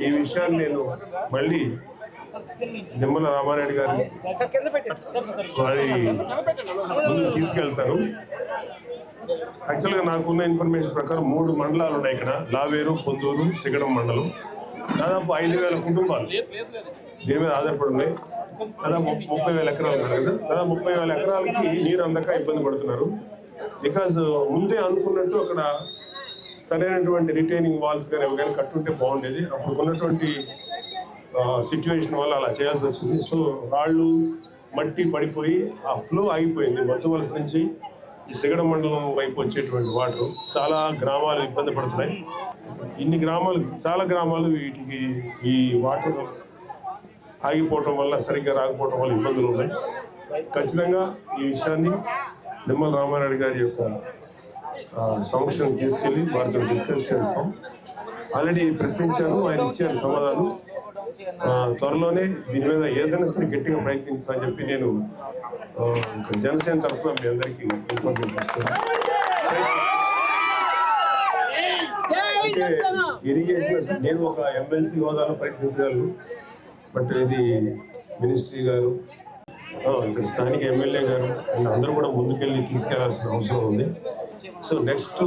ఈ విషయాన్ని నేను మళ్ళీ నిమ్మల రామారెడ్డి గారి వారి ముందుకు తీసుకెళ్తాను. యాక్చువల్గా నాకున్న ఇన్ఫర్మేషన్ ప్రకారం 3 మండలాలు ఉన్నాయి ఇక్కడ, లావేరు, పొందూరు, సిగడం మండలం. దాదాపు 5,000 కుటుంబాలు దీని మీద ఆధారపడి ఉన్నాయి. దాదాపు 30,000 ఎకరాలు ఉన్నారు కదా, దాదాపు 30,000 ఎకరాలకి నీరు అందక ఇబ్బంది పడుతున్నారు. బికాజ్ ముందే అనుకున్నట్టు అక్కడ సరైనటువంటి రిటైనింగ్ వాల్స్ కానీ అవి కానీ కట్టుంటే బాగుండేది. అప్పుడు ఉన్నటువంటి సిచ్యువేషన్ వల్ల అలా చేయాల్సి వచ్చింది. సో రాళ్ళు మట్టి పడిపోయి ఆ ఫ్లో ఆగిపోయింది. మత్తు వలస నుంచి ఈ సిగడం మండలం వైపు వచ్చేటువంటి వాటర్ చాలా గ్రామాలు ఇబ్బంది పడుతున్నాయి. చాలా గ్రామాలు వీటికి ఈ వాటర్ ఆగిపోవటం వల్ల, సరిగ్గా రాకపోవటం వల్ల ఇబ్బందులు ఉన్నాయి. ఖచ్చితంగా ఈ విషయాన్ని నిమ్మల రామారెడ్డి గారి యొక్క సమక్షం తీసుకెళ్ళి వారితో డిస్కస్ చేస్తాం. ఆల్రెడీ ప్రశ్నించాను, ఆయన ఇచ్చారు సమాధానం. త్వరలోనే దీని మీద ఏదైనా సరే గట్టిగా ప్రయత్నించాలని చెప్పి నేను జనసేన తరఫున మీ అందరికీ ఇన్ఫర్మేషన్ ఇస్తున్నాను. ఇరిగేషన్ నేను ఒక ఎమ్మెల్సీ హోదాలో ప్రయత్నించగలను, బట్ ఇది మినిస్ట్రీ గారు, ఇక్కడ స్థానిక ఎమ్మెల్యే గారు అండ్ అందరూ కూడా ముందుకెళ్ళి తీసుకెళ్లాల్సిన అవసరం ఉంది. సో నెక్స్ట్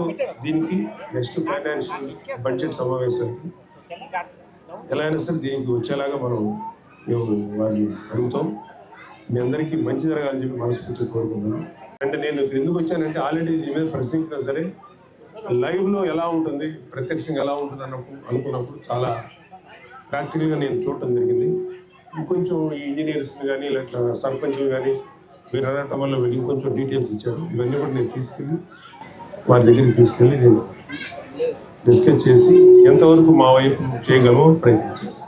ఫైనాన్షియల్ బడ్జెట్ సమావేశానికి ఎలా అయినా సరే దీనికి వచ్చేలాగా మేము వారిని అడుగుతాం. మీ అందరికీ మంచి జరగాలని చెప్పి మనస్ఫూర్తిగా కోరుకుంటున్నాను. అంటే నేను ఎందుకు వచ్చానంటే ఆల్రెడీ దీని మీద ప్రశ్నించినా సరే లైవ్లో ఎలా ఉంటుంది, ప్రత్యక్షంగా ఎలా ఉంటుంది అనుకున్నప్పుడు చాలా ప్రాక్టికల్గా నేను చూడటం జరిగింది. ఇంకొంచెం ఈ ఇంజనీర్స్ని కానీ ఇట్లా సర్పంచ్లు కానీ మీరు అనటం వల్ల వీళ్ళు ఇంకొంచెం డీటెయిల్స్ ఇచ్చారు. ఇవన్నీ కూడా నేను తీసుకెళ్ళి వారి దగ్గరికి తీసుకెళ్ళి నేను డిస్కస్ చేసి ఎంతవరకు మా వైపు చేయగలమో ప్రయత్నం చేస్తాను.